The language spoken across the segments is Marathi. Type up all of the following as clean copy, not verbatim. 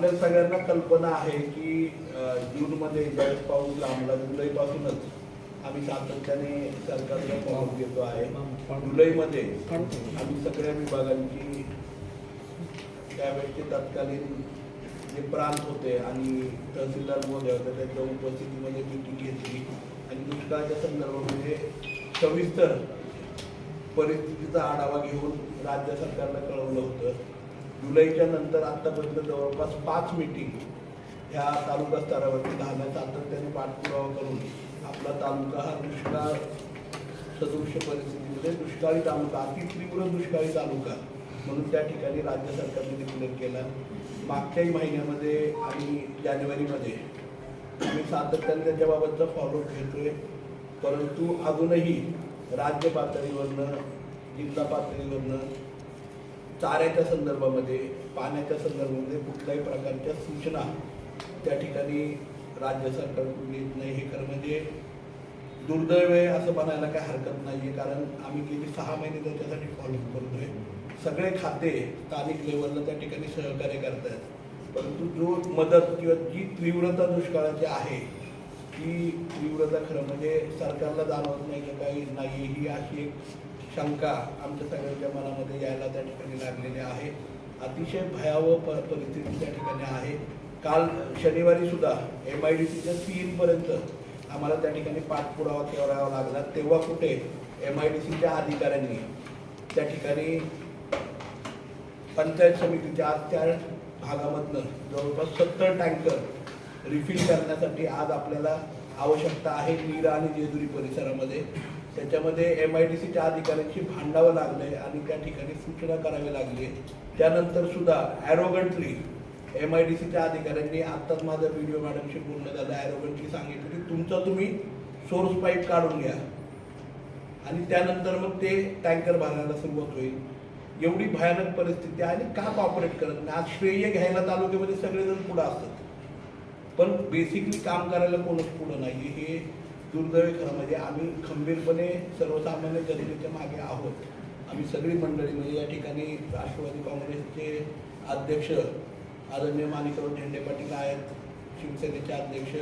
आपल्या सगळ्यांना कल्पना आहे की जूनमध्ये ज्यावेळेस पाऊस लांबला जुलैपासूनच आम्ही सातत्याने सरकारला पाऊस देतो आहे. जुलैमध्ये आम्ही सगळ्या विभागांची त्यावेळेसचे तत्कालीन जे प्रांत होते आणि तहसीलदार महोदय होते त्यांच्या उपस्थितीमध्ये मीटिंग घेतली आणि दुष्काळाच्या संदर्भामध्ये सविस्तर परिस्थितीचा आढावा घेऊन राज्य सरकारला कळवलं होतं. जुलैच्या नंतर आत्तापर्यंत जवळपास 5 मीटिंग ह्या तालुका स्तरावरती झाल्या. सातत्याने पाठपुरावा करून आपला तालुका हा दुष्काळ सदृश्य परिस्थितीमध्ये दुष्काळी तालुका, अति तीव्र दुष्काळी तालुका म्हणून त्या ठिकाणी राज्य सरकारने डिक्लेअर केला. मागच्याही महिन्यामध्ये आणि जानेवारीमध्ये आम्ही सातत्याने त्याच्याबाबतचा फॉलोअप घेतोय. परंतु अजूनही राज्य पातळीवरनं जिल्हा पातळीवरनं चाऱ्याच्या संदर्भामध्ये पाण्याच्या संदर्भामध्ये कुठल्याही प्रकारच्या सूचना त्या ठिकाणी राज्य सरकारकडून येत नाही. हे खरं म्हणजे दुर्दैव आहे असं म्हणायला काही हरकत नाही आहे, कारण आम्ही गेली 6 महिने त्याच्यासाठी फॉलोअप करतोय. सगळे खाते स्थानिक लेवलला त्या ठिकाणी सहकार्य करतात, परंतु जो मदत किंवा जी तीव्रता दुष्काळाची आहे ती तीव्रता खरं म्हणजे सरकारला जाणवत नाही की काही नाही, ही अशी एक शंका आमच्या सगळ्यांच्या मनामध्ये यायला त्या ठिकाणी लागलेली आहे. अतिशय भयावह परिस्थिती त्या ठिकाणी आहे. काल शनिवारी सुद्धा MIDCच्या सीईनपर्यंत आम्हाला त्या ठिकाणी पाठपुरावा करावा लागला. तेव्हा कुठे MIDCच्या अधिकाऱ्यांनी त्या ठिकाणी पंचायत समितीच्या आज त्या भागामधनं जवळपास 70 टँकर रिफिल करण्यासाठी आज आपल्याला आवश्यकता आहे नीरा आणि जेजुरी परिसरामध्ये. त्याच्यामध्ये MIDCच्या अधिकाऱ्यांशी भांडावं लागलंय आणि त्या ठिकाणी सूचना करावी लागली. त्यानंतर सुद्धा ॲरोगंटली MIDCच्या अधिकाऱ्यांनी आत्ताच माझा व्हिडिओ मॅडमशी बोलणं झालं, ॲरोगंटली सांगितलं की तुमचा तुम्ही सोर्स पाईप काढून घ्या आणि त्यानंतर मग ते टँकर भरायला सुरुवात होईल. एवढी भयानक परिस्थिती आहे आणि का कॉपरेट करत नाही? आज श्रेय घ्यायला तालुक्यामध्ये सगळेजण पुढं असतात, पण बेसिकली काम करायला कोणच पुढं नाही. हे दुर्दैव खरं म्हणजे आम्ही खंबीरपणे सर्वसामान्य जनतेच्या मागे आहोत. आम्ही सगळी मंडळी म्हणजे या ठिकाणी राष्ट्रवादी काँग्रेसचे अध्यक्ष आदरणीय माणिकराव झेंडे पाटील आहेत, शिवसेनेचे अध्यक्ष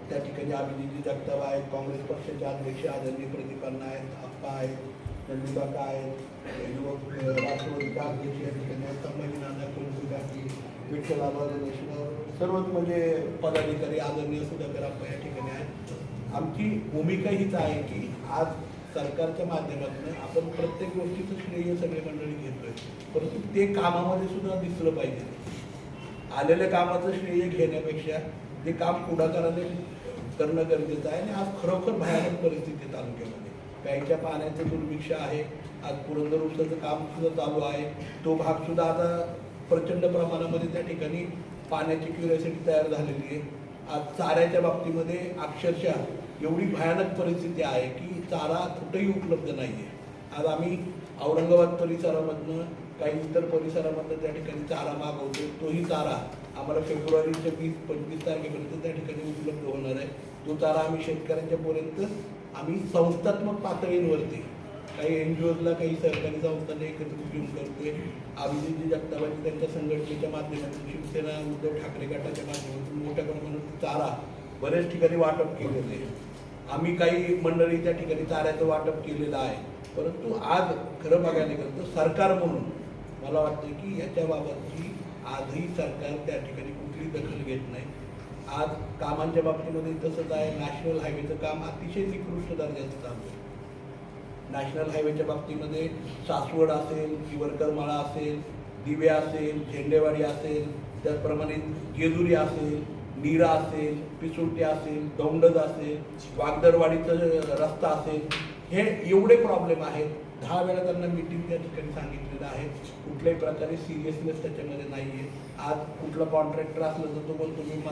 त्या ठिकाणी अभिजितजी जगताप आहेत, काँग्रेस पक्षाचे अध्यक्ष आदरणीय प्रदीप अण्णा आहेत, आप्पा आहेत, नंदीबाका आहेत, युवक राष्ट्रवादीचे अध्यक्ष या ठिकाणी आहेत, संभाजीनाना कुलकुर्ती, विठ्ठल आबा सर्वच म्हणजे पदाधिकारी आदरणीय सुधाकर आप्पा या ठिकाणी आहेत. आमची भूमिका हीच आहे की आज सरकारच्या माध्यमातून आपण प्रत्येक गोष्टीचं श्रेय सगळे मंडळी घेतोय, परंतु ते कामामध्ये सुद्धा दिसलं पाहिजे. आलेल्या कामाचं श्रेय घेण्यापेक्षा ते काम पुढाकाराने करणं गरजेचं आहे. आणि आज खरोखर भयानक परिस्थिती तालुक्यामध्ये प्यायच्या पाण्याचं दुर्भिक्ष आहे. आज पुरंदर उपसाचं काम सुद्धा चालू आहे, तो भाग सुद्धा आता प्रचंड प्रमाणामध्ये त्या ठिकाणी पाण्याची क्युरिओसिटी तयार झालेली आहे. आज चाऱ्याच्या बाबतीमध्ये अक्षरशः एवढी भयानक परिस्थिती आहे की चारा कुठेही उपलब्ध नाही आहे. आज आम्ही औरंगाबाद परिसरामधनं काही इतर परिसरामधनं त्या ठिकाणी चारा मागवतो. तोही चारा आम्हाला फेब्रुवारीच्या 20-25 तारखेपर्यंत त्या ठिकाणी उपलब्ध होणार आहे. तो चारा आम्ही शेतकऱ्यांच्यापर्यंत आम्ही संस्थात्मक पातळींवरती काही NGOजला काही सहकारी संस्थांना एकत्रित घेऊन करतोय. अभिजितजी जगतापांनी त्यांच्या संघटनेच्या माध्यमातून शिवसेना उद्धव ठाकरे गटाच्या माध्यमातून मोठ्या प्रमाणात चारा बरेच ठिकाणी वाटप केलेलं आहे. आम्ही काही मंडळी त्या ठिकाणी चाऱ्याचं वाटप केलेलं आहे. परंतु आज खरं बघायला गेलं तर सरकार म्हणून मला वाटतं की याच्याबाबतची आजही सरकार त्या ठिकाणी कुठली दखल घेत नाही. आज कामांच्या बाबतीमध्ये तसंच आहे. नॅशनल हायवेचं काम अतिशय निकृष्ट दर्जाचं चालू आहे. नॅशनल हायवेच्या बाबतीमध्ये सासवड असेल, हिवरकरमाळा असेल, दिवे असेल, झेंडेवाडी असेल, त्याचप्रमाणे जेजुरी असेल, नीरा असेल, पिसुर्टी असेल, दौंडज असेल, वागदरवाडीचा रस्ता असेल, हे एवढे प्रॉब्लेम आहेत. 10 वेळा त्यांना मीटिंग त्या ठिकाणी सांगितलेलं आहे. कुठल्याही प्रकारे सिरियसनेस त्याच्यामध्ये नाही आहे. आज कुठला कॉन्ट्रॅक्टर असलं तर तो बोलतो मी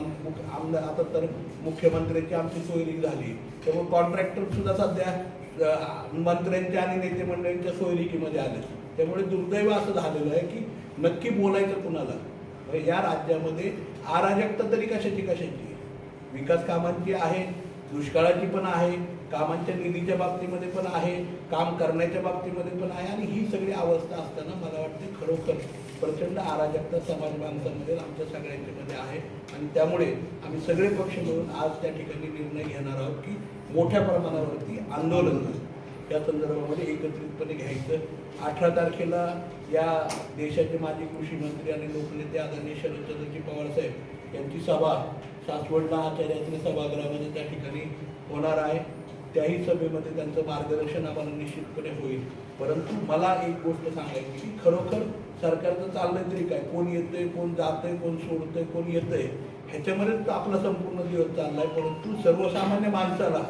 आमदार आता तर मुख्यमंत्र्यांची आमची सोयरीक झाली, त्यामुळे कॉन्ट्रॅक्टर सुद्धा सध्या मंत्र्यांच्या आणि नेते मंडळींच्या सोयरिकीमध्ये आले. त्यामुळे दुर्दैव असं झालेलं आहे की नक्की बोलायचं कुणाला? या राज्यामध्ये अराजकता तरी कशाची विकास कामांची आहे, दुष्काळाची पण आहे, कामांच्या निधीच्या बाबतीमध्ये पण आहे, काम करण्याच्या बाबतीमध्ये पण आहे. आणि ही सगळी अवस्था असताना मला वाटते खरोखर प्रचंड अराजकता समाज बांधवांमध्ये आमच्या सगळ्यांच्यामध्ये आहे. आणि त्यामुळे आम्ही सगळे पक्ष मिळून आज त्या ठिकाणी निर्णय घेणार आहोत की मोठ्या प्रमाणावरती आंदोलन या संदर्भामध्ये एकत्रितपणे घ्यायचं. 18 तारखेला या देशाचे माजी कृषी मंत्री आणि लोकनेते आदरणीय शरदचंद्रजी पवार साहेब यांची सभा सासवडला आचार्यात्री सभागृहामध्ये त्या ठिकाणी होणार आहे. त्याही सभेमध्ये त्यांचं मार्गदर्शन आम्हाला निश्चितपणे होईल. परंतु मला एक गोष्ट सांगायची की खरोखर सरकारचं चाललंय तरी काय, कोण येतंय, कोण जातंय, कोण सोडतंय, कोण येतंय, ह्याच्यामध्येच आपला संपूर्ण दिवस चाललाय. परंतु सर्वसामान्य माणसाला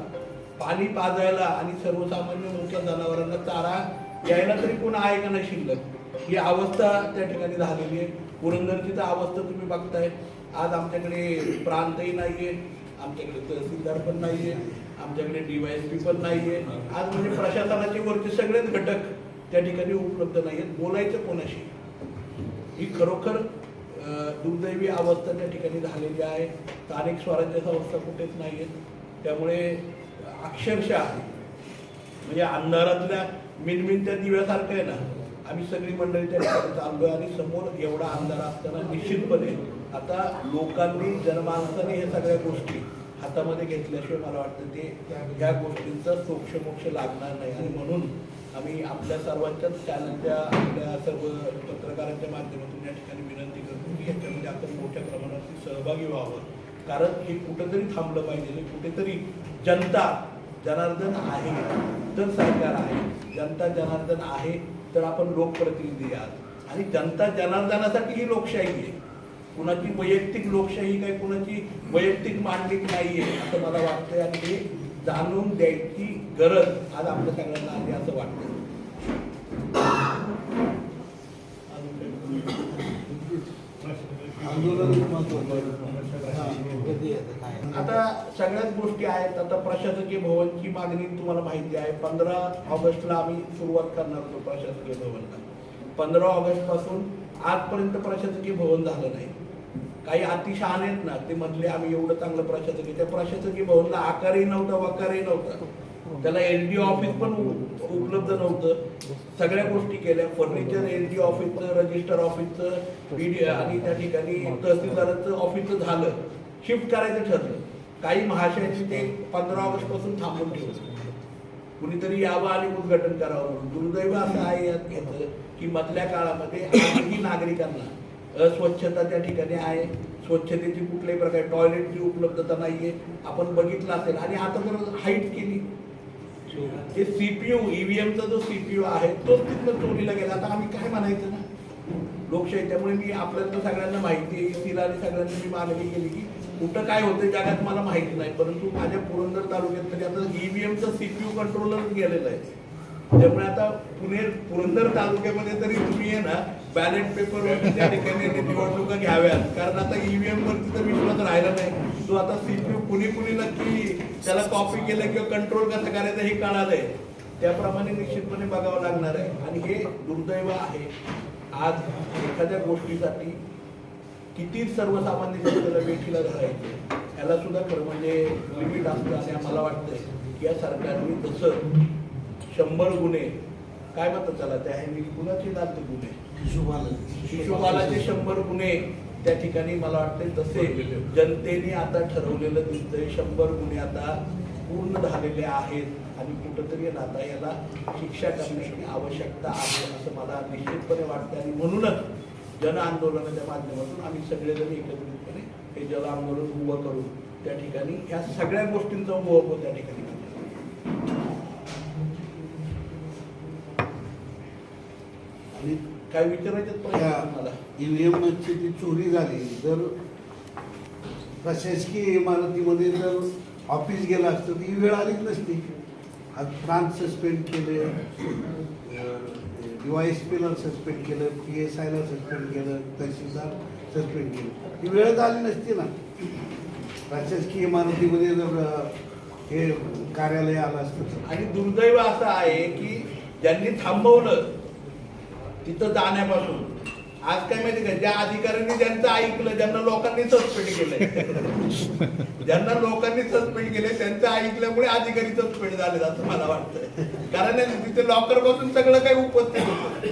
पाणी पाजायला आणि सर्वसामान्य मोठ्या जनावरांना चारा यायला तरी कोण आहे का नाही शिल्लक, ही अवस्था त्या ठिकाणी झालेली आहे. पुरंदरची तर अवस्था तुम्ही बघताय. आज आमच्याकडे प्रांतही नाहीये, आमच्याकडे तहसीलदार पण नाहीये, आमच्याकडे DYSP पण नाहीये. आज म्हणजे प्रशासनाचे वरचे सगळेच घटक त्या ठिकाणी उपलब्ध नाहीयेत. बोलायचं कोणाशी, ही खरोखर दुर्दैवी अवस्था त्या ठिकाणी झालेली आहे. स्थानिक स्वराज्य संस्था कुठेच नाहीयेत. त्यामुळे अक्षरशः म्हणजे अंधारातल्या मिनमिनत्या दिव्यासारखं आहे ना, आम्ही सगळी मंडळी त्या ठिकाणी चाललोय. आणि समोर एवढा अंधार असताना निश्चितपणे आता लोकांनी, जनमानसाने हे सगळ्या गोष्टी हातामध्ये घेतल्याशिवाय मला वाटतं ते ह्या गोष्टींचा सोक्षमोक्ष लागणार नाही. आणि म्हणून आम्ही आपल्या सर्वांच्याच चॅनलच्या, आपल्या सर्व पत्रकारांच्या माध्यमातून या ठिकाणी विनंती करतो की याच्यामध्ये आपण मोठ्या प्रमाणावरती सहभागी व्हावं. कारण हे कुठंतरी थांबलं पाहिजे. कुठेतरी जनता जनार्दन आहे तर सरकार आहे, जनता जनार्दन आहे तर आपण लोकप्रतिनिधी आहात. आणि जनता जनार्दनासाठी ही लोकशाही आहे. कुणाची वैयक्तिक लोकशाही काय, कुणाची वैयक्तिक मांडलिक नाहीये असं मला वाटतंय. आणि हे जाणून द्यायची गरज आज आपल्या सगळ्यांना आहे असं वाटतं. आता सगळ्याच गोष्टी आहेत. आता प्रशासकीय भवनची मागणी तुम्हाला माहिती आहे. 15 ऑगस्टला आम्ही सुरुवात करणार होतो प्रशासकीय भवनला. 15 ऑगस्ट पासून आजपर्यंत प्रशासकीय भवन झालं नाही. काही अतिशहाणे आहेत ना, ते म्हटले आम्ही एवढं चांगलं प्रशासकीय, त्या प्रशासकीय भवनला आकारही नव्हता, वकारही नव्हता. त्याला LDO ऑफिस पण उपलब्ध नव्हतं. सगळ्या गोष्टी केल्या. फर्निचर LDO ऑफिसचं, रजिस्टर ऑफिसचं आणि त्या ठिकाणी तहसीलदाराचं ऑफिसचं झालं, शिफ्ट करायचं ठरलं. काही महाशयांनी ते 15 ऑगस्ट पासून थांबून ठेवलं. कुणीतरी यावं आणि उद्घाटन करावं म्हणून. दुर्दैव असं आहे याचं की मधल्या काळामध्ये आजही नागरिकांना अस्वच्छता त्या ठिकाणी आहे. स्वच्छतेची कुठल्याही प्रकारे टॉयलेटची उपलब्धता नाहीये, आपण बघितलं असेल. आणि आता जर हाईट केली, ते CPU EVMचा जो CPU आहे तोच तिथं चोरीला गेला. आता आम्ही काय म्हणायचं ना, लोकशाही. त्यामुळे मी आपल्याला सगळ्यांना माहिती आहे, तिला आणि सगळ्यांनी मी मागणी केली की कुठं काय होतं जगात मला माहिती नाही, परंतु माझ्या पुरंदर तालुक्यात तरी आता EVMचा CPU कंट्रोलर गेलेला आहे. त्यामुळे आता पुरंदर तालुक्यामध्ये तरी तुम्ही आहे ना बॅलेट पेपरवरती त्या ठिकाणी निवडणुका घ्याव्यात. कारण आता EVM वरती तर विश्वास राहिला नाही. तो आता CPU कुणी नक्की त्याला कॉपी केलं किंवा कंट्रोल कसं करायचं हे कळालंय. त्याप्रमाणे निश्चितपणे बघावं लागणार आहे. आणि हे दुर्दैव आहे. आज एखाद्या गोष्टीसाठी किती सर्वसामान्य जनतेला वेठीला धरायचे, याला सुद्धा खरं म्हणजे लिमिट असतं. आणि मला वाटतंय की या सरकारने जसं 100 गुन्हे काय म्हणतात त्याला, त्या ह्यांनी गुन्ह्याचे दालते गुन्हे, शिशुपालाचे 100 गुन्हे त्या ठिकाणी मला वाटते तसे जनतेने आता ठरवलेलं दिसतंय. 100 गुन्हे आता पूर्ण झालेले आहेत. आणि कुठंतरी आता याला शिक्षा करण्याची आवश्यकता आहे असं मला निश्चितपणे वाटतं. आणि म्हणूनच जन आंदोलनाच्या माध्यमातून आम्ही सगळेजण एकत्रितपणे हे जन आंदोलन उभं करू. त्या ठिकाणी ह्या सगळ्या गोष्टींचा उभं त्या ठिकाणी आणि काय विचारायचं मला, EVM ची ती चोरी झाली, जर प्रशासकीय इमारतीमध्ये जर ऑफिस गेलं असतं तर ही वेळ आलीच नसती. आज प्रांत सस्पेंड केले, DYSPला सस्पेंड केलं, PSIला सस्पेंड केलं, तहसीलदार सस्पेंड केलं, ही वेळच आली नसती ना. प्रशासकीय इमारतीमध्ये जर हे कार्यालय आलं असतं. आणि दुर्दैव असं आहे की ज्यांनी थांबवलं तिथं जाण्यापासून आज काय माहिती का, ज्या अधिकाऱ्यांनी ज्यांचं ऐकलं, ज्यांना लोकांनी सस्पेंड केलंय ज्यांना लोकांनी सस्पेंड केले त्यांचं ऐकल्यामुळे अधिकारी सस्पेंड झाले असं मला वाटतं. कारण तिथे लॉकर पासून सगळं काही उपस्थित होतं.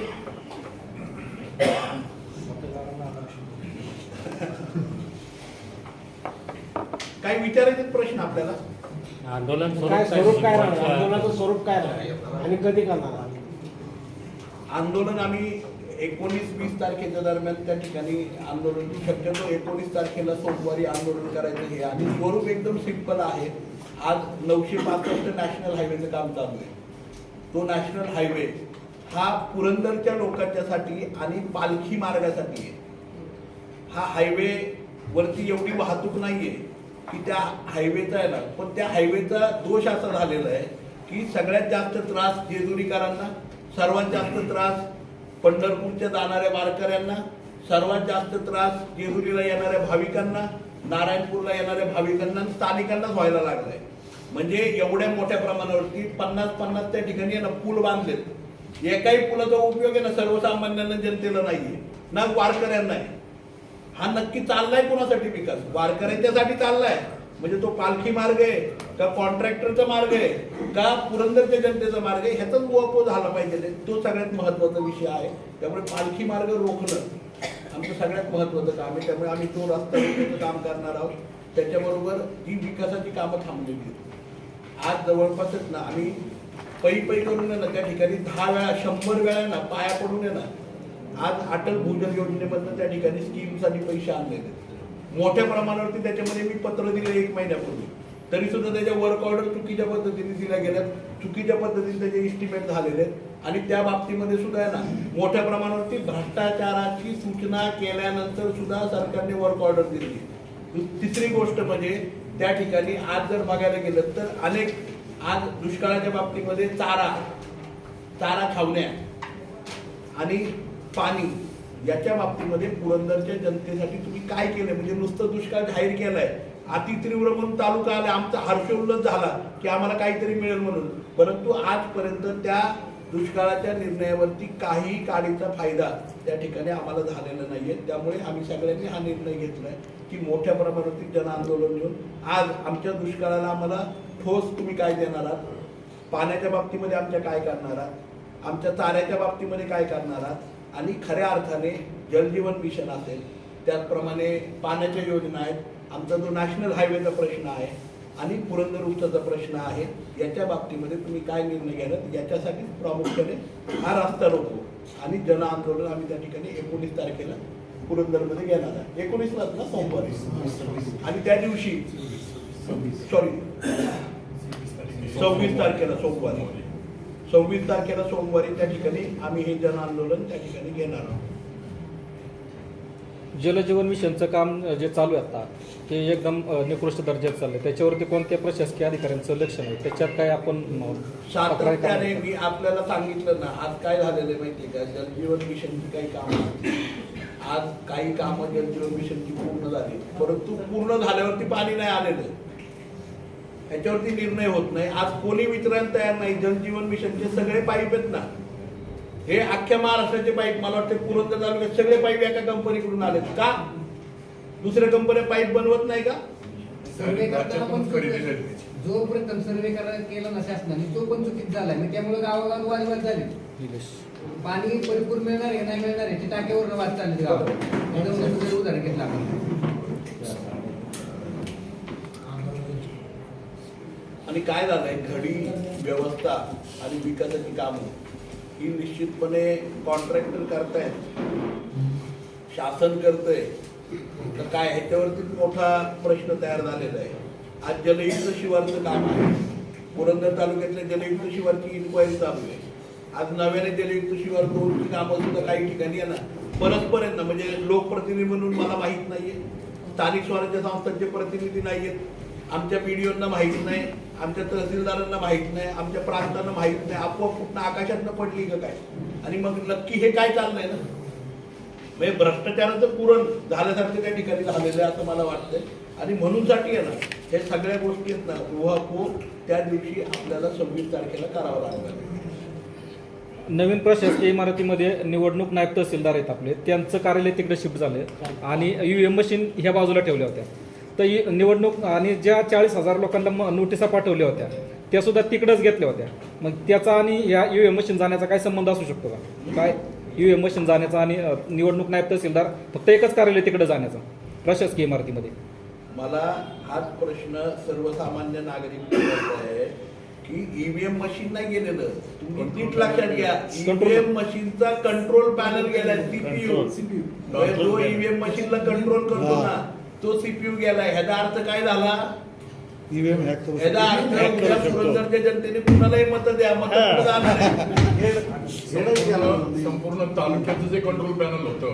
काही विचारायचे प्रश्न आपल्याला? आंदोलन काय स्वरूप काय राहणार, आंदोलनाचं स्वरूप काय राहणार आणि कधी करणार? आंदोलन आम्ही 19-20 तारखेच्या दरम्यान त्या ठिकाणी आंदोलन, शक्यतो 19 तारखेला सोमवारी आंदोलन करायचं हे. आणि स्वरूप एकदम सिंपल आहे. आज 965 नॅशनल हायवेचं काम चालू आहे. तो नॅशनल हायवे हा पुरंदरच्या लोकांच्यासाठी आणि पालखी मार्गासाठी आहे. हा हायवे वरती एवढी वाहतूक नाहीये की त्या हायवेचा आहे ना, पण त्या हायवेचा दोष असा झालेला आहे की सगळ्यात जास्त त्रास जेजुरीकरांना, सर्वात जास्त त्रास पंढरपूरच्या जाणाऱ्या वारकऱ्यांना, सर्वात जास्त त्रास जेजुरीला येणाऱ्या भाविकांना, नारायणपूरला येणाऱ्या भाविकांना आणि स्थानिकांनाच व्हायला लागलाय. म्हणजे एवढ्या मोठ्या प्रमाणावरती 50-50 त्या ठिकाणी आहे ना पूल बांधलेत. एकाही पुलाचा उपयोग आहे ना सर्वसामान्यांना, जनतेला नाहीये ना वारकऱ्यांना आहे. हा नक्की चाललाय कोणासाठी विकास? वारकऱ्यांच्यासाठी चाललाय. म्हणजे तो पालखी मार्ग आहे का कॉन्ट्रॅक्टरचा मार्ग आहे का पुरंदरच्या जनतेचा मार्ग आहे, ह्याचाच उहापोह झाला पाहिजे. तो सगळ्यात महत्वाचा विषय आहे. त्यामुळे पालखी मार्ग रोखणं आमचं सगळ्यात महत्वाचं काम आहे. त्यामुळे आम्ही तो रस्ता रोखण्याचं काम करणार आहोत. त्याच्याबरोबर ही विकासाची कामं थांबलेली आहेत. आज जवळपासच ना आम्ही पै करून ना त्या ठिकाणी 10 वेळा 100 वेळा ना पाया पडून आहे ना आज अटल भूजल योजनेमधनं त्या ठिकाणी स्कीमसाठी पैसे आणलेले मोठ्या प्रमाणावरती. त्याच्यामध्ये मी पत्र दिले 1 महिन्यापूर्वी, तरी सुद्धा त्याच्या वर्क ऑर्डर चुकीच्या पद्धतीने दिल्या गेल्या, चुकीच्या पद्धतीने त्याचे इस्टिमेट झालेले आहेत. आणि त्या बाबतीमध्ये सुद्धा आहे ना मोठ्या प्रमाणावरती भ्रष्टाचाराची सूचना केल्यानंतर सुद्धा सरकारने वर्क ऑर्डर दिली. तिसरी गोष्ट म्हणजे त्या ठिकाणी आज जर बघायला गेलं तर अनेक आज दुष्काळाच्या बाबतीमध्ये चारा छावण्या आणि पाणी याच्या बाबतीमध्ये पुरंदरच्या जनतेसाठी तुम्ही काय केलं? म्हणजे नुसतं दुष्काळ जाहीर केलाय, अतितीव्र म्हणून तालुका आला, आमचा हर्षोल्लास झाला की आम्हाला काहीतरी मिळेल म्हणून, परंतु आजपर्यंत त्या दुष्काळाच्या निर्णयावरती काही काडीचा फायदा त्या ठिकाणी आम्हाला झालेला नाहीये. त्यामुळे आम्ही सगळ्यांनी हा निर्णय घेतलाय की मोठ्या प्रमाणावरती जन आंदोलन घेऊन आज आमच्या दुष्काळाला आम्हाला ठोस तुम्ही काय देणार आहात, पाण्याच्या बाबतीमध्ये आमच्या काय करणार आहात, आमच्या चाऱ्याच्या बाबतीमध्ये काय करणार आहात, आणि खऱ्या अर्थाने जलजीवन मिशन असेल, त्याचप्रमाणे पाण्याच्या योजना आहेत, आमचा जो नॅशनल हायवेचा प्रश्न आहे आणि पुरंदर उपसाचा प्रश्न आहे, याच्या बाबतीमध्ये तुम्ही काय निर्णय घ्याल याच्यासाठी प्रामुख्याने हा रस्ता रोको आणि जन आंदोलन आम्ही त्या ठिकाणी 19 तारखेला पुरंदरमध्ये घेणार आहे. 19लाच ना सोमवारी, आणि त्या दिवशी 26 तारखेला सोमवारी 26 तारखेला सोमवारी त्या ठिकाणी आम्ही हे जन आंदोलन त्या ठिकाणी घेणार आहोत. जलजीवन मिशनचं काम जे चालू आहे आता ते एकदम निकृष्ट दर्जात चाललंय. त्याच्यावरती कोणत्या प्रशासकीय अधिकाऱ्यांचं लक्ष नाही, त्याच्यात काय आपण सातत्याने मी आपल्याला सांगितलं ना, आज काय झालेलं आहे माहितीये का, जलजीवन मिशनची काही कामं, आज काही कामं जलजीवन मिशनची पूर्ण झाली, परंतु पूर्ण झाल्यावरती पाणी नाही आलेलं, याच्यावरती निर्णय होत नाही. आज कोणी विचारायला तयार नाही. जलजीवन मिशनचे सगळे पाईप आहेत ना, हे अख्ख्या महाराष्ट्राचे पाईप, मला वाटतं पुरंदर तालुक्यात सगळे पाईप एका कंपनीकडून आलेत का? दुसऱ्या कंपन्या पाईप बनवत नाही का? सर्वे करताना पण जोपर्यंत सर्वे केला ना शासनाने तो पण चुकीच झालाय. मग त्यामुळे गावागाव वादविवाद झाले. पाणी परिपूर्ण मिळणार आहे नाही मिळणार आहे ते टाक्यावर वाद चालले गावात. उदाहरण घेतलं आपण. आणि काय झालंय, घडी व्यवस्था आणि विकासाची कामं ही निश्चितपणे कॉन्ट्रॅक्टर करतायत, शासन करतंय, तर काय ह्याच्यावरती मोठा प्रश्न तयार झालेला आहे. आज जलयुक्त शिवारचं काम आहे, पुरंदर तालुक्यातल्या जलयुक्त शिवारची इन्क्वायरी चालू आहे. आज नव्याने जलयुक्त शिवार 2ची कामं सुद्धा काही ठिकाणी आहे ना परस्पर आहेत ना, म्हणजे लोकप्रतिनिधी म्हणून मला माहीत नाहीये, स्थानिक स्वराज्य संस्थांचे प्रतिनिधी नाहीयेत, आमच्या बीडीओंना माहीत नाही, आमच्या तहसीलदारांना माहीत नाही, आमच्या प्रांतांना माहीत नाही, आपोआप कुठनं आकाशातनं पडली का काय? आणि मग नक्की हे काय चाललंय ना, म्हणजे भ्रष्टाचाराचं पुरण झाल्यासारखं त्या ठिकाणी झालेलं आहे असं मला वाटतंय. आणि म्हणूनसाठी आहे ना हे सगळ्या गोष्टी आहेत ना उहापोह त्या दिवशी आपल्याला 26 तारखेला करावं लागणार. नवीन प्रशासकीय इमारतीमध्ये निवडणूक नायब तहसीलदार आहेत आपले, त्यांचं कार्यालय तिकडे शिफ्ट झालं आणि EVM मशीन ह्या बाजूला ठेवल्या होत्या. तर निवडणूक आणि ज्या 40,000 लोकांना नोटिसा पाठवल्या होत्या त्या सुद्धा तिकडंच घेतल्या होत्या. मग त्याचा आणि या EVM मशीन जाण्याचा काय संबंध असू शकतो का? काय EVM मशीन जाण्याचा आणि निवडणूक नायब तहसीलदार फक्त एकच कार्यालय तिकडे जाण्याचा प्रशासकीय इमारतीमध्ये? मला हाच प्रश्न सर्वसामान्य नागरिक विचारत आहे की EVM मशीन नाही गेलेलं, तुम्ही नीट लक्षात घ्या. EVM मशीनचा कंट्रोल पॅनल गेलाय, CPU. जो EVM मशीनला कंट्रोल करतो ना तो CPU गेलाय. ह्याचा अर्थ काय झाला? ईव्हीएम हॅक करू ह्याचा अर्थ उद्या पुरंदरच्या जनतेने कुणालाही मतं द्या, मतं जाणार आहे. संपूर्ण तालुक्याचं जे कंट्रोल पॅनल होतं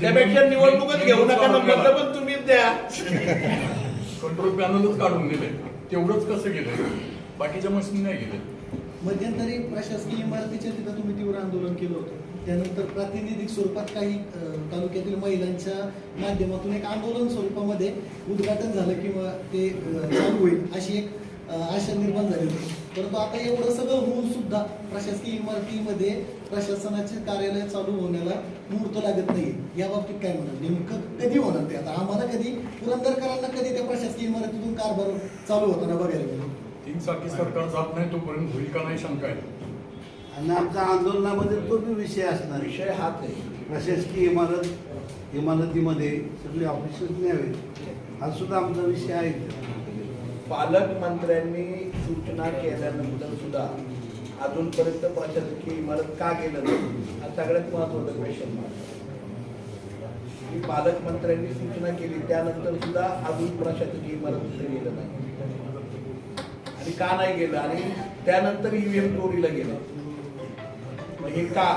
त्यापेक्षा निवडणूकच घेऊ नका ना, मतं पण तुम्हीच द्या. कंट्रोल पॅनलच काढून दिले. तेवढंच कसं गेलं? बाकीच्या मशीन नाही गेले. मध्यंतरी प्रशासकीय इमारतीच्या तिथं तुम्ही तीव्र आंदोलन केलं होतं. त्यानंतर प्रातिनिधिक स्वरूपात काही तालुक्यातील महिलांच्या माध्यमातून एक आंदोलन स्वरूपामध्ये उद्घाटन झालं किंवा ते चालू होईल अशी एक आशा निर्माण झाली होती. परंतु आता एवढं सगळं होऊन सुद्धा प्रशासकीय इमारतीमध्ये प्रशासनाचे कार्यालय चालू होण्याला मुहूर्त लागत नाही. या बाबतीत काय म्हणाल? नेमकं कधी होणार ते? आता आम्हाला कधी पुरंदरकरांना कधी त्या प्रशासकीय इमारतीतून कारभार चालू होताना बघायला मिळेल? 3 सारखी सरकार जात नाही तोपर्यंत होईल का नाही शंका आहे. आणि आमच्या आंदोलनामध्ये तो बी विषय असणार. विषय हाच आहे. प्रशासकीय इमारतीमध्ये सगळे ऑफिसेस न्यावे हा सुद्धा आमचा विषय आहे. पालकमंत्र्यांनी सूचना केल्यानंतर सुद्धा अजूनपर्यंत प्रशासकीय इमारत का गेलं नाही हा सगळ्यात महत्त्वाचा क्वेश्चन मार्क. पालकमंत्र्यांनी सूचना केली त्यानंतर सुद्धा अजून प्रशासकीय इमारत गेलं नाही. आणि का नाही गेलं? आणि त्यानंतर EVM चोरीला गेलं. मग हे का?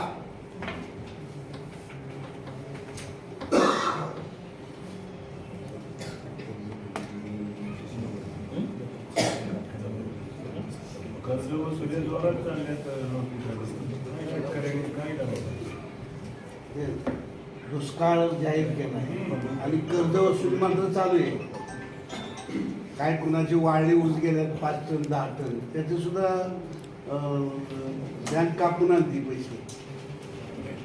दुष्काळ जाहीर केला आणि कर्ज वसूल मात्र चालू आहे. काय कुणाची वाढली ऊस गेल्यात 5 टन 10 टन त्याचे सुद्धा बँक कापून आणते पैसे.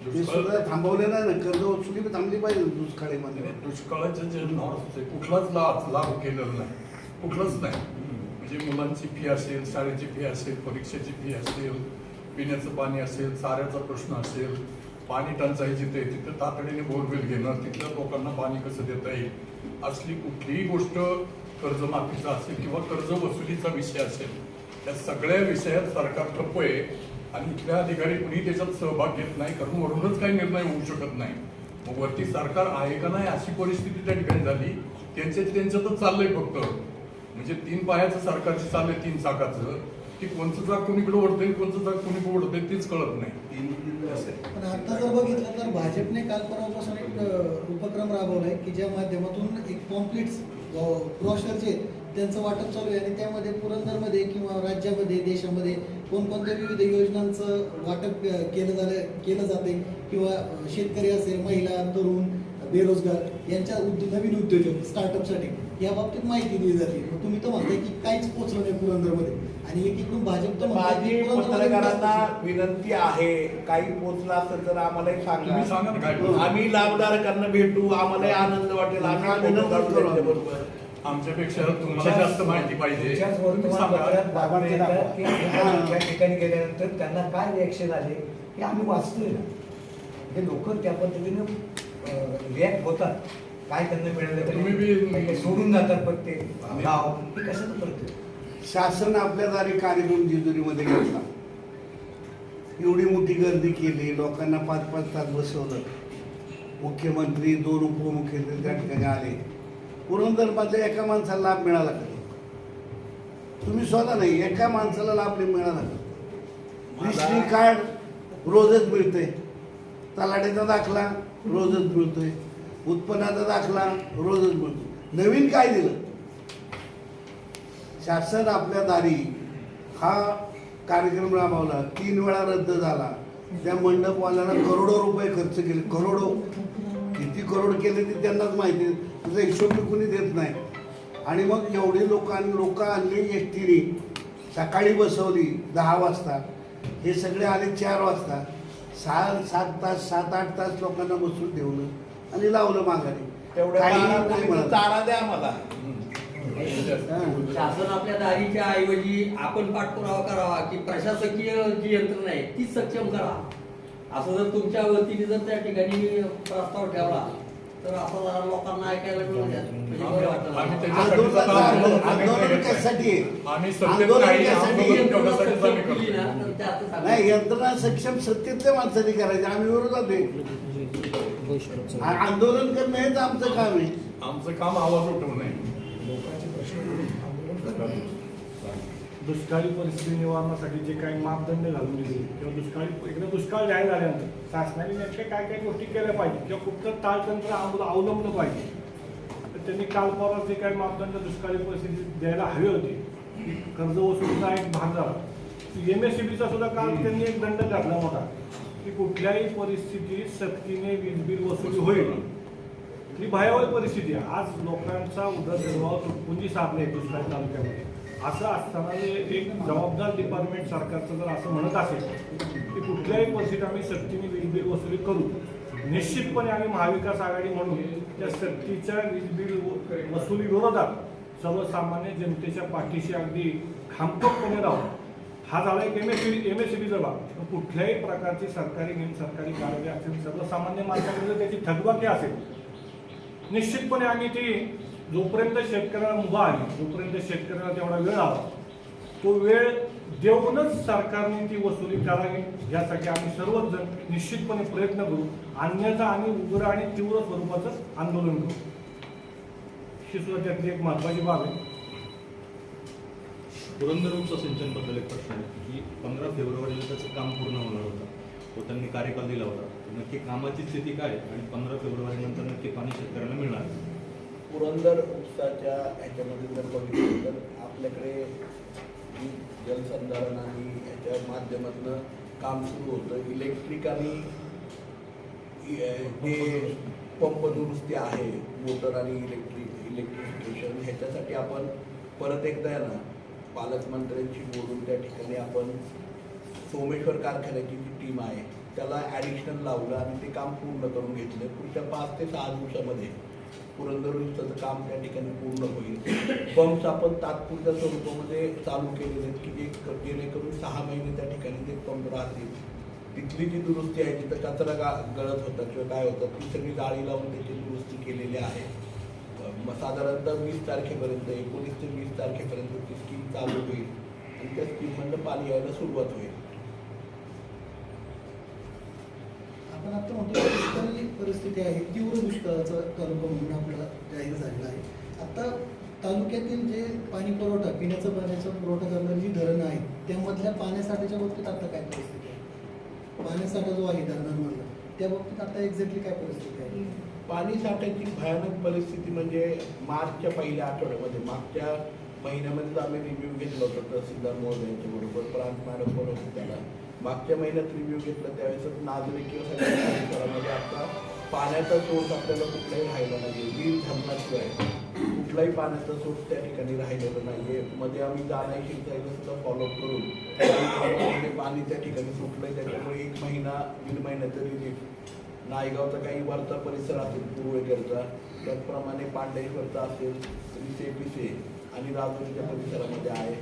ते सुद्धा थांबवले नाही ना. कर्ज वसुली पण थांबली पाहिजे दुष्काळीमध्ये. दुष्काळाचं जे नॉर्म्स आहे कुठलाच लाभ केलेला नाही, कुठलंच नाही. म्हणजे मुलांची फी असेल, शाळेची फी असेल, परीक्षेची फी असेल, पिण्याचं पाणी असेल, चाऱ्याचा प्रश्न असेल, पाणी टंचाई जिथे तिथं तातडीने बोरवेल घेणं, तिथल्या लोकांना पाणी कसं देता येईल, असली कुठलीही गोष्ट कर्जमाफीचा असेल किंवा कर्ज वसुलीचा विषय असेल, त्या सगळ्या विषयात सरकार ठप्प आहे. आणि इथल्या अधिकारी कुणी त्याच्यात सहभाग घेत नाही, कारण वरूनच काही निर्णय होऊ शकत नाही. मग वरती सरकार आहे का नाही अशी परिस्थिती त्या ठिकाणी झाली. त्यांच्यातच चाललंय फक्त. म्हणजे 3 पायाचं सरकारची चाललंय, 3 चाकाचं, की कोणचं चाक कोणीकडे ओढतंय, कोणचं चाक कोणीकडे ओढतंय तेच कळत नाही. पण आता जर बघितलं तर भाजपने काल परवापासून एक उपक्रम राबवलाय की ज्या माध्यमातून एक पॉम्पलेट्स ब्रॉशर जे त्यांचं वाटप चालू आहे आणि त्यामध्ये पुरंदरमध्ये किंवा राज्यामध्ये देशामध्ये कोणकोणत्या विविध योजनांचं वाटप केलं जाते किंवा शेतकरी असेल, महिला, तरुण, बेरोजगार यांच्या नवीन उद्योजक स्टार्टअपसाठी या बाबतीत माहिती दिली जाते. तुम्ही तर म्हणताय की काहीच पोहोचलं नाही पुरंदरमध्ये आणि एकीकडून भाजप तर माझी पत्रकारांना विनंती आहे, काही पोचलं असेल तर आम्हालाही तुम्ही सांगा ना काय सांगा. आम्ही लाभधारकांना भेटू, आम्हालाही आनंद वाटेल. आम्ही विनंती करू त्यांच्याबरोबर. आमच्यापेक्षा तुम्हाला जास्त माहिती पाहिजे. तुम्ही सांगा. त्या ठिकाणी गेल्यानंतर त्यांना काय रिॲक्शन आले हे आम्ही वाचतोय ना. हे लोक त्या पद्धतीने रिॲक्ट होतात. काय त्यांना मिळालं तुम्ही तरी सोडून जातात प्रत्येक गाव. हे कसं करते? शासन आपल्या दारी कार्यक्रम जेजुरीमध्ये घेतला. एवढी मोठी गर्दी केली, लोकांना 5-5 तास बसवलं. मुख्यमंत्री 2 उपमुख्यमंत्री त्या ठिकाणी आले. पुरंदरमध्ये एका माणसाला लाभ मिळाला का? तुम्ही स्वतः नाही, एका माणसाला लाभ नाही मिळाला का? रेशनिंग कार्ड रोजच मिळतंय, तलाठ्याचा दाखला रोजच मिळतोय, उत्पन्नाचा दाखला रोजच मिळतो. नवीन काय दिलं? शासन आपल्या दारी हा कार्यक्रम राबवला, 3 वेळा रद्द झाला. त्या मंडपवाल्याला करोडो रुपये खर्च केले. करोडो किती करोड केले ते त्यांनाच माहिती. त्याचा हिशोब कुणी देत नाही. आणि मग एवढी लोक आणली एसटीने, सकाळी बसवली 10 वाजता. हे सगळे आले 4 वाजता 7-8 तास लोकांना बसून ठेवलं आणि लावलं माघारी. तेवढ्या काही काळात नाही तुम्ही म्हणत. चारा द्या मला. शासन आपल्या दारीच्या ऐवजी आपण पाठपुरावा करावा की प्रशासकीय जी यंत्रणा आहे ती सक्षम करा. असं जर तुमच्या वतीने जर त्या ठिकाणी प्रस्ताव ठेवला तर असं जरा लोकांना ऐकायला मिळू द्या. म्हणजे बरं वाटेल. आम्ही त्याच्यासाठीच आता आंदोलन कशासाठी आहे? आम्ही सत्तेत आंदोलन नाही, कशासाठी आंदोलन आहे? तेवढ्यासाठीच आम्ही करतो. केली ना तर ते असं सांगा. नाही, यंत्रणा सक्षम सत्तेतल्या माणसाने करायचे, आम्ही विरोधात आहे. आंदोलन करणं हेच आमचं काम आहे. आमचं काम आवाज उठवणं आहे. दुष्काळी परिस्थिती निवारणासाठी जे काही मापदंड घालून दिले किंवा एकदा दुष्काळ जाहीर झाल्यानंतर शासनाने नेमक्या काय काय गोष्टी केल्या पाहिजे किंवा कुठलं ताळतंत्र अवलंबलं पाहिजे. तर त्यांनी काल परवा जे काही मापदंड दुष्काळी परिस्थितीत द्यायला हवे होते, कर्ज वसुलीचा एक भाग झाला. MSCBचा सुद्धा काल त्यांनी एक दंड घातला मोठा की कुठल्याही परिस्थितीत सक्तीने वीज बिल वसुली होईल. ही भयावह परिस्थिती आहे. आज लोकांचा उदरनिर्वाह तुटपुंजी साधले दुष्काळी तालुक्यामध्ये. असं असताना एक जबाबदार डिपार्टमेंट सरकारचं जर असं म्हणत असेल की कुठल्याही परिस्थितीत आम्ही सक्तीने वीज बिल वसुली करू, निश्चितपणे आम्ही महाविकास आघाडी म्हणून त्या सक्तीच्या वीज बिल वसुली विरोधात सर्वसामान्य जनतेच्या पाठीशी अगदी खांबकपणे राहू. हा झाला एक MSCBचा भाग. कुठल्याही प्रकारची सरकारी नियम सरकारी कारवाई असेल, सर्वसामान्य माणसाकडे त्याची थकबाकी असेल, निश्चितपणे आम्ही ती जोपर्यंत शेतकऱ्याला मुभा आली, जोपर्यंत शेतकऱ्याला तेवढा वेळ आला, तो वेळ देऊनच सरकारने ती वसुली करावी यासाठी आम्ही सर्वच जण निश्चितपणे प्रयत्न करू. अन्यथा आम्ही उग्र आणि तीव्र स्वरूपाचं आंदोलन करू. ही सुद्धा त्यातली एक महत्वाची बाब आहे. पुरंदर उपसा सिंचनबद्दल एक प्रश्न आहे की 15 फेब्रुवारीला त्याचं काम पूर्ण होणार होतं, तो त्यांनी कार्यकाल दिला होता. नक्की कामाची स्थिती काय आणि 15 फेब्रुवारी नंतर नक्की पाणी शेतकऱ्यांना मिळणार? पुरंदर उपसाच्या ह्याच्यामध्ये जर बघितलं तर आपल्याकडे जलसंधारण आणि ह्याच्या माध्यमातून काम सुरू होतं. इलेक्ट्रिक आणि जे पंप दुरुस्ती आहे, मोटर आणि इलेक्ट्रिफिकेशन, ह्याच्यासाठी आपण परत एकदा आहे ना पालकमंत्र्यांशी बोलून त्या ठिकाणी आपण सोमेश्वर कारखान्याची जी टीम आहे त्याला ॲडिशनल लावलं आणि ते काम पूर्ण करून घेतलं. पुढच्या 5 ते 6 दिवसामध्ये पुरंदर उपसाचं काम त्या ठिकाणी पूर्ण होईल. पंप्स आपण तात्पुरत्या स्वरूपामध्ये चालू केलेले आहेत की जे जेणेकरून 6 महिने त्या ठिकाणी ते पंप राहतील. तिथली जी दुरुस्ती आहे, तिथं कचरा गळत होता किंवा काय होतं, ती सगळी जाळी लावून त्याची दुरुस्ती केलेली आहे. साधारणतः 20 तारखेपर्यंत 19 ते 20 तारखेपर्यंत ती स्कीम चालू होईल आणि त्या स्कीममधनं पाणी यायला सुरुवात होईल. आपण आता म्हणतो दुष्काळी परिस्थिती आहे, तीव्र दुष्काळाचा तालुका म्हणून आपला जाहीर झालेला आहे. आता तालुक्यातील जे पाणी पुरवठा, पिण्याचा पाण्याचा पुरवठा करणारी जी धरणं आहेत त्यामधल्या पाण्यासाठ्याच्या बाबतीत आता काय परिस्थिती आहे? पाण्यासाठा जो आहे धरणांमधला, त्या बाबतीत आता एक्झॅक्टली काय परिस्थिती आहे? पाणी साठ्याची भयानक परिस्थिती म्हणजे मार्चच्या पहिल्या आठवड्यामध्ये, मागच्या महिन्यामध्येच आम्ही रिव्ह्यू घेतला होता तहसीलदार महोदयांच्या बरोबर, प्रांत मॅडम पण होते त्याला. मागच्या महिन्यात रिव्ह्यू घेतला त्यावेळेस नागरिक किंवा सगळ्या परिसरामध्ये आता पाण्याचा सोर्स आपल्याला कुठलाही राहिला नाही. वीज धरणाशिवाय कुठलाही पाण्याचा सोर्स त्या ठिकाणी राहिलेला नाही आहे. मध्ये आम्ही जाणाई शिंचाईला सुद्धा फॉलोअप करून पाणी त्या ठिकाणी सुटलं. त्याच्यामुळे 1 महिना 1.5 महिन्याचं रिलीफ नायगावचा काही वरचा परिसर असेल पूर्वेकडचा, त्याचप्रमाणे पांडेश्वरचा असेल, विसे आणि राजूरच्या परिसरामध्ये आहे.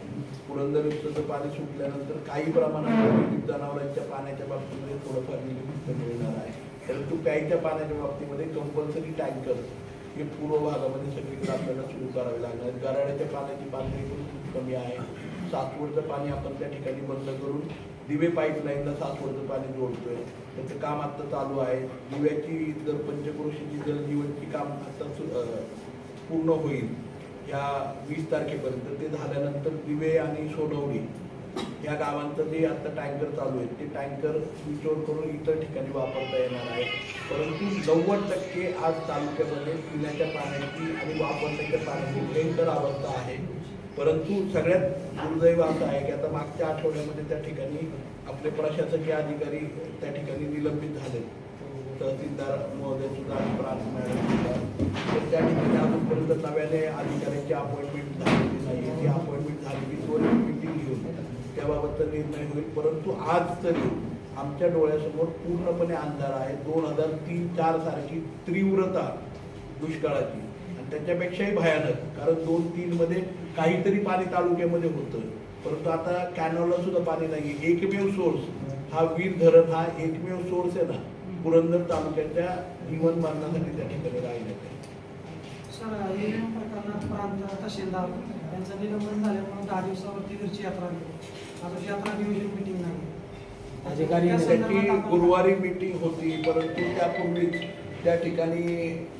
पुरंदर उपसाचं पाणी सुटल्यानंतर काही प्रमाणात जनावरांच्या पाण्याच्या बाबतीमध्ये थोडंफार रिलीफ मिळणार आहे. परंतु प्यायच्या पाण्याच्या बाबतीमध्ये कंपल्सरी टँकर हे पूर्व भागामध्ये सगळीकडे आपल्याला सुरू करावे लागणार. गराड्याच्या पाण्याची पातळी पण खूप कमी आहे. सासवडचं पाणी आपण त्या ठिकाणी बंद करून दिवे पाईपलाईनला सासवडचं पाणी जोडतोय. त्याचं काम आत्ता चालू आहे. दिव्याची जर पंचक्रोशीची जलजीवनची काम आता पूर्ण होईल या 20 तारखेपर्यंत. ते झाल्यानंतर दिवे आणि सोनवडी या गावांचं जे आता टँकर चालू आहेत ते टँकर स्विच ऑन करून इतर ठिकाणी वापरता येणार आहे. परंतु 90% आज तालुक्यामध्ये पिण्याच्या पाण्याची आणि वापरण्याच्या पाण्याची भयंकर अवस्था आहे. परंतु सगळ्यात दुर्दैव असं आहे की आता मागच्या आठवड्यामध्ये त्या ठिकाणी आपले प्रशासकीय अधिकारी त्या ठिकाणी निलंबित झाले. तहसीलदार महोदय सुद्धा आणि प्रांत मॅडम सुद्धा. तर त्या ठिकाणी अजूनपर्यंत नव्याने अधिकाऱ्यांची अपॉइंटमेंट झालेली नाही. ती अपॉइंटमेंट झाली की तो मीटिंग घेऊन त्या याबाबतचा निर्णय होईल. परंतु आज तरी आमच्या डोळ्यासमोर पूर्णपणे अंधार आहे. 2003-04 सारखी तीव्रता दुष्काळाची आणि त्याच्यापेक्षाही भयानक, कारण 2-3 मध्ये काहीतरी पाणी तालुक्यामध्ये होतं, परंतु आता कॅनॉलला सुद्धा पाणी नाही. एकमेव सोर्स हा वीर धरण हा एकमेव सोर्स आहे ना पुरंदर तालुक्याच्या जीवन मरणासाठी त्या ठिकाणी राहिलेलं आहे. सर, EVM प्रकरणात प्रांत तहसीलदार यांचं निलंबन झाल्यामुळे 10 दिवसावरती घरची यात्रा गेली. अजून यात्रा नियोजन मिटिंग नाही. त्याची गुरुवारी मीटिंग होती, परंतु त्यापूर्वीच त्या ठिकाणी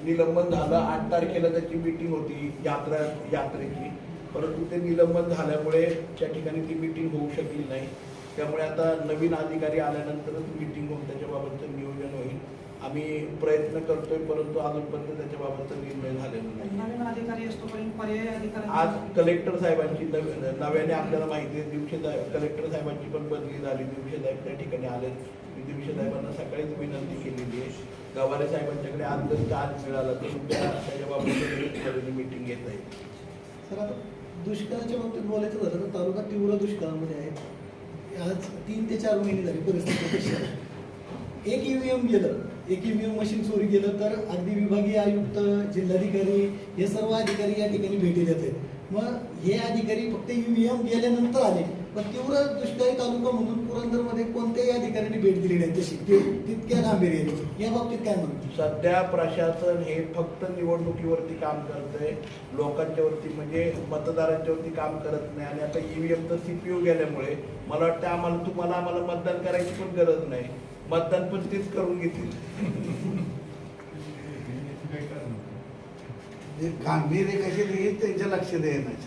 निलंबन झालं. 8 तारखेला त्याची मीटिंग होती यात्रेची, परंतु ते निलंबन झाल्यामुळे त्या ठिकाणी ती मीटिंग होऊ शकली नाही. त्यामुळे आता नवीन अधिकारी आल्यानंतरच मीटिंग होऊन त्याच्याबाबतचं नियोजन होईल. आम्ही प्रयत्न करतोय, परंतु अजूनपर्यंत त्याच्याबाबतचा निर्णय झालेला नाही. नवीन अधिकारी असतो पण पर्यायी अधिकारी आज कलेक्टर साहेबांची नव्याने आपल्याला माहिती आहे, दिवशी कलेक्टर साहेबांची पण बदली झाली. दिवशी साहेब त्या ठिकाणी आले. मी दिवशी साहेबांना सकाळीच विनंती केलेली आहे. गवारे साहेबांच्याकडे आज जर चार्ज मिळाला तर उद्या त्याच्याबाबत मीटिंग घेता येईल. सर, आता दुष्काळाच्या बाबतीत बोलायचं झालं तर तालुका तीव्र दुष्काळामध्ये आहे. आज 3 ते 4 महिने झाली परिस्थिती कशी आहे. एक EVM गेलं, एक EVM मशीन चोरी गेलं तर अगदी विभागीय आयुक्त, जिल्हाधिकारी हे सर्व अधिकारी या ठिकाणी भेटी देत आहेत. मग हे अधिकारी फक्त EVM गेल्यानंतर आले, पण तीव्र दुष्काळी तालुका म्हणून पुरंदरमध्ये कोणत्याही अधिकाऱ्यांनी भेट दिली नाही तशी तितक्या गांभीर्याने. या बाबतीत काय म्हणतो? सध्या प्रशासन हे फक्त निवडणुकीवरती काम करतंय, लोकांच्या वरती म्हणजे मतदारांच्या वरती काम करत नाही. आणि आता EVMचं CPU गेल्यामुळे मला वाटतं आम्हाला मतदान करायची पण गरज नाही. मतदान पण तेच करून घेतील. गांभीर्य कशी हे त्यांच्या लक्षात येणार.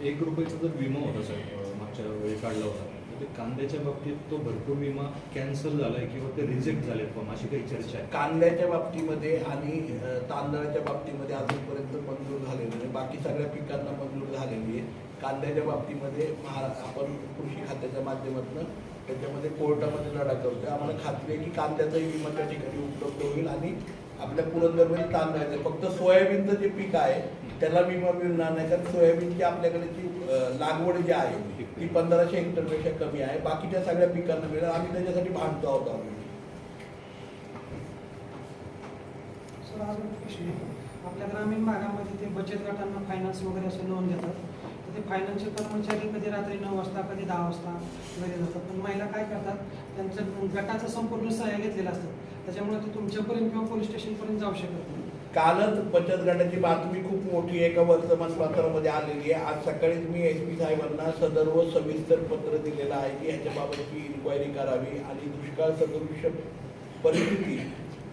1 रुपयाचा जर विमा होता साहेब मागच्या वेळी काढला होता, तर ते कांद्याच्या बाबतीत तो भरपूर विमा कॅन्सल झालाय किंवा ते रिजेक्ट झाले पण अशी काही चर्चा आहे. कांद्याच्या बाबतीमध्ये आणि तांदळाच्या बाबतीमध्ये अजूनपर्यंत मंजूर झालेलं नाही. बाकी सगळ्या पिकांना मंजूर झालेली आहे. कांद्याच्या बाबतीमध्ये आपण कृषी खात्याच्या माध्यमातून त्याच्यामध्ये कोर्टामध्ये लढा करतोय. आम्हाला खात्री आहे की कांद्याचाही विमा त्या ठिकाणी उपलब्ध होईल आणि आपल्या पुरंदरमध्ये तांदळाचं फक्त सोयाबीनचं जे पीक आहे त्याला विमा मिळणार नाही, कारण सोयाबीनची आपल्याकडे जी लागवड जी आहे ती 1500 हेक्टरपेक्षा कमी आहे. बाकीच्या सगळ्या पिकांना मिळेल. आम्ही त्याच्यासाठी भांडतो आहोत. सर, अजून प्रश्न आहे. आपल्या ग्रामीण भागामध्ये ते बचत गटांना फायनान्स वगैरे असं लोन देतात, तर ते फायनान्सचे कर्मचारी कधी रात्री 9 वाजता कधी 10 वाजता घरी जातात. पण महिला काय करतात, त्यांचं गटाचं संपूर्ण सहाय्य घेतलेलं असतं, त्याच्यामुळे ते तुमच्यापर्यंत किंवा पोलीस स्टेशनपर्यंत जाऊ शकत नाही. कालच बचत गटाची बातमी खूप मोठी एका वर्तमानपत्रामध्ये आलेली आहे. आज सकाळीच मी SP साहेबांना सदर्भ सविस्तर पत्र दिलेलं आहे की ह्याच्याबाबतची इन्क्वायरी करावी आणि दुष्काळ सदृश परिस्थिती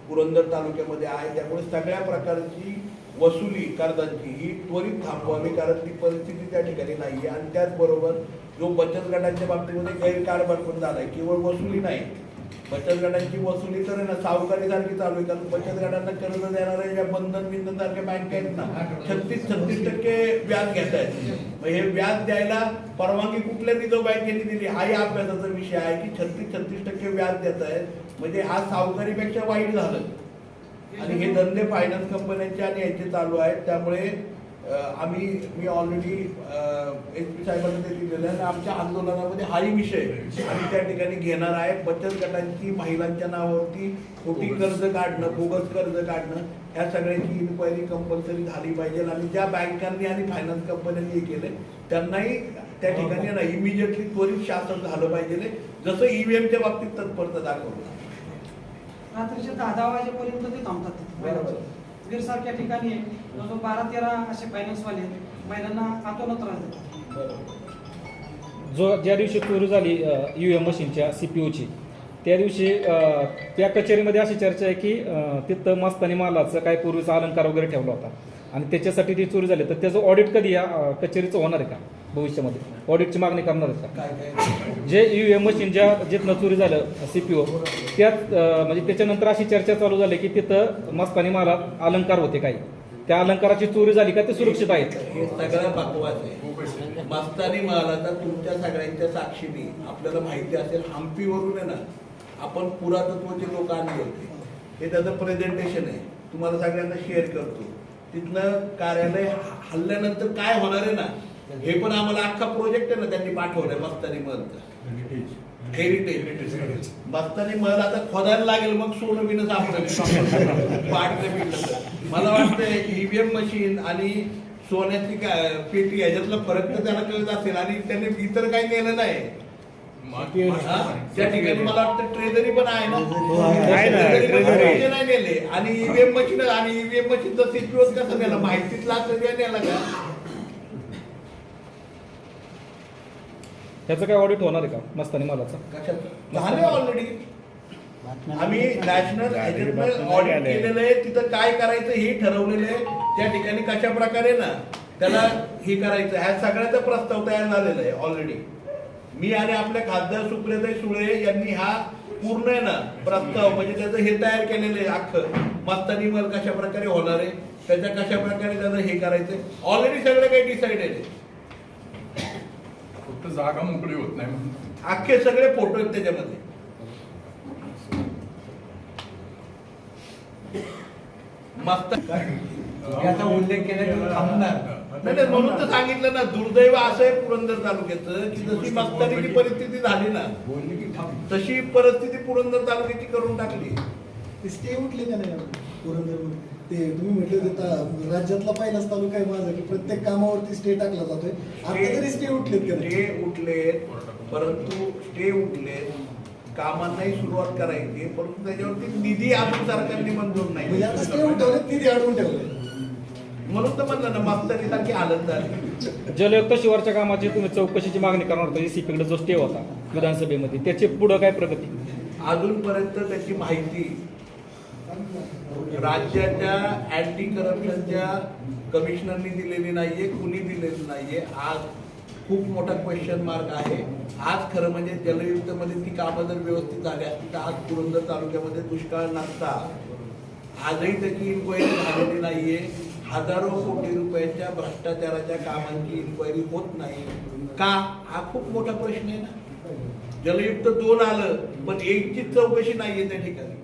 पुरंदर तालुक्यामध्ये आहे, त्यामुळे सगळ्या प्रकारची वसुली कर्जांची ही त्वरित थांबवावी, कारण ती परिस्थिती त्या ठिकाणी नाही आहे. आणि त्याचबरोबर जो बचत गटांच्या बाबतीमध्ये गैरकारभार पण झाला आहे, केवळ वसुली नाही, बचत गटांची वसुली तर आहे ना सावकारीसारखी चालू आहे. कारण बचत गटांना कर्ज देणाऱ्या ज्या बंधन सारख्या बँका आहेत ना 36% व्याज घेत आहेत. मग हे व्याज द्यायला परवानगी कुठल्या रिझर्व्ह बँकेने दिली हाही अभ्यासाचा विषय आहे की 36% व्याज देत आहेत. म्हणजे हा सावकारीपेक्षा वाईट झालं. आणि हे धंदे फायनान्स कंपन्यांचे आणि याचे चालू आहेत. त्यामुळे मी ऑलरेडी SP साहेबांना ते दिलेलं आहे. आमच्या आंदोलनामध्ये हाही विषय आम्ही त्या ठिकाणी घेणार आहे. बचत गटांची महिलांच्या नावावरती खोटी कर्ज काढणं, बोगस कर्ज काढणं, ह्या सगळ्याची इन्क्वायरी कंपल्सरी झाली पाहिजे. आणि ज्या बँकांनी आणि फायनान्स कंपन्यांनी हे केलंय त्यांनाही त्या ठिकाणी ना इमिजिएटली त्वरित शासन झालं पाहिजे, जसं EVMच्या बाबतीत तत्परता दाखवलं. रात्रीचे 10 वाजेपर्यंत ते थांबतात. वीरसारख्या ठिकाणी 12-13 असे फायनान्सवाले महिलांना आतोनात त्रास देतात. ज्या दिवशी चोरी झाली EVM मशीनच्या CPUची, त्या दिवशी त्या कचेरीमध्ये अशी चर्चा आहे की तिथं मस्तानी मालाचं काय पूर्वीचा अलंकार वगैरे ठेवला होता आणि त्याच्यासाठी ती चोरी झाली. तर त्याचं ऑडिट कधी या कचेरीचं होणार आहे का भविष्यामध्ये? ऑडिटची मागणी करणार आहेत का? जे EVM मशीन जिथनं चोरी झालं CPU त्यात म्हणजे त्याच्यानंतर अशी चर्चा चालू झाली की तिथं मस्तानी मालात अलंकार होते काही, त्या अलंकाराची चोरी झाली का ते सुरक्षित आहेत? हे सगळं बकवास आहे. मस्तानी मालाचा तुमच्या सगळ्यांच्या साक्षीने आपल्याला माहिती असेल, हम्पीवरून आहे ना आपण पुरातत्वाचे लोक आणले होते. हे त्याचं प्रेझेंटेशन आहे, तुम्हाला सगळ्यांना शेअर करतो. तिथनं कार्यालय हल्ल्यानंतर काय होणार आहे ना हे पण आम्हाला अख्खा प्रोजेक्ट आहे ना त्यांनी पाठवलाय मस्तानी महलचा. हेरिटेज मस्तानी महल आता खोदायला लागेल मग सोनं बिनं सापडेल पाडलं बिडलं. मला वाटतं ईव्हीएम मशीन आणि सोन्याची पेटी ह्याच्यातला फरक तर त्याला कळत असेल आणि त्यांनी इतर काही नेलं नाही. त्या ठिकाणी मला वाटतं ट्रेजरी पण आहे ना, ट्रेजरी नाही नेले आणि ईव्हीएम मशीन आणि ईव्हीएम मशीनचा सिक्युअर कसं नेला माहितीतला असं नेला का? त्याचं काय ऑडिट होणार आहे का मस्तानी मालाचा? कशात झाले ऑलरेडी. आम्ही नॅशनल ऑडिट केलेलं आहे, तिथं काय करायचं हे ठरवलेलं आहे. त्या ठिकाणी कशा प्रकारे ना त्याला हे करायचं ह्या सगळ्याचा प्रस्ताव तयार झालेला आहे ऑलरेडी. मी आणि आपल्या खासदार सुप्रियाताई सुळे यांनी हा पूर्ण आहे ना प्रस्ताव म्हणजे त्याचं हे तयार केलेलं आहे अख्खं. मस्तानी महल कशा प्रकारे होणार आहे, त्याच्या कशा प्रकारे त्याचं हे करायचं ऑलरेडी सगळं काही डिसाइडेड आहे. फक्त जागा मोकळी होत नाही म्हणून अख्खे सगळे फोटो आहेत त्याच्यामध्ये. मस्त याचा उल्लेख केल्यानंतर थांबणार. नाही म्हणून तर सांगितलं ना, दुर्दैव असं आहे पुरंदर तालुक्याचं की जशी मस्तानीची परिस्थिती झाली ना तशी परिस्थिती पुरंदर तालुक्याची करून टाकली. ते स्टे उठले का नाही पुरंदरमध्ये? ते तुम्ही म्हटले होते राज्यातला पहिलाच तालुका आहे माझा की प्रत्येक कामावरती स्टे टाकला जातोय. आता तरी स्टे उठलेत का? स्टे उठलेत, परंतु स्टे उठलेत, कामांनाही सुरुवात करायची, परंतु त्याच्यावरती निधी अजून सरकारने मंजूर नाही. म्हणजे आता स्टे उठवलेत, निधी अडवून ठेवले. म्हणून तर म्हणलं ना मस्तानी सारखी हालत झाली. जलयुक्त शिवारच्या कामाची तुम्ही चौकशीची मागणी करणार होता सीपीकडे जो स्टे होता विधानसभेमध्ये, त्याची पुढे काय प्रगती? अजूनपर्यंत त्याची माहिती राज्याच्या अँटी करप्शनच्या कमिशनरनी दिलेली नाहीये, कुणी दिलेली नाहीये. आज खूप मोठा क्वेश्चन मार्क आहे. आज खरं म्हणजे जलयुक्तमध्ये ती कामं जर व्यवस्थित झाली असती तर आज पुरंदर तालुक्यामध्ये दुष्काळ नसता. आजही त्याची इन्क्वायरी झालेली नाहीये. हजारो कोटी रुपयांच्या भ्रष्टाचाराच्या कामांची इन्क्वायरी होत नाही का? हा खूप मोठा प्रश्न आहे ना. जलयुक्त 2 आलं पण 1ची चौकशी नाहीये त्या ठिकाणी.